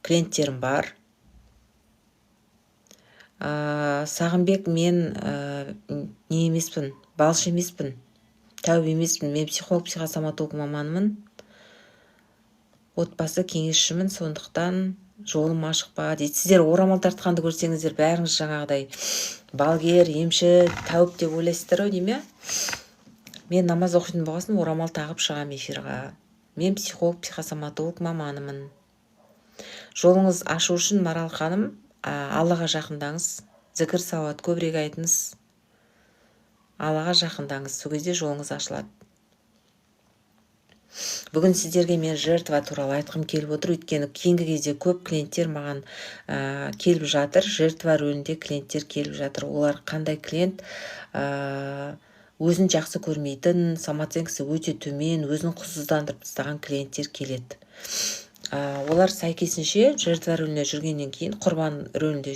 клиенттерім бар. Сағынбек, мен не емеспін, балшы емеспін, тәуіп емеспін. Мен психолог, психосоматолог маманымын. Отбасы кеңесшімін, сондықтан жолым ашық па дейді. Сіздер орамал тартқанды көрсеңіздер, бәріңіз жаңағыдай балгер, емші, тәуіп деп ойлайсыздар ғой, деймін. Мен намаз оқитын болғасын орамал тағып шығам эфирға. Мен психолог, психосоматолог маманымын. Жолыңыз ашу үшін Марал ханым, Аллаға жақындаңыз, зікір сауат көбірек айтыңыз, Аллаға жақындаңыз, сол кезде жолыңыз ашылады. Бүгін сіздерге мен жертва туралы айтқым келіп отыр, өйткені кейінгі кезде көп клиенттер маған келіп жатыр, жертва рөлінде клиенттер келіп жатыр. Олар қандай клиент? Өзін жақсы көрмейтін, самооценкасы өте төмен, өзін құзсыздандырып тастаған клиенттер келеді. Олар сәйкесінше жертва рөлінде жүргеннен кейін, құрбан рөлінде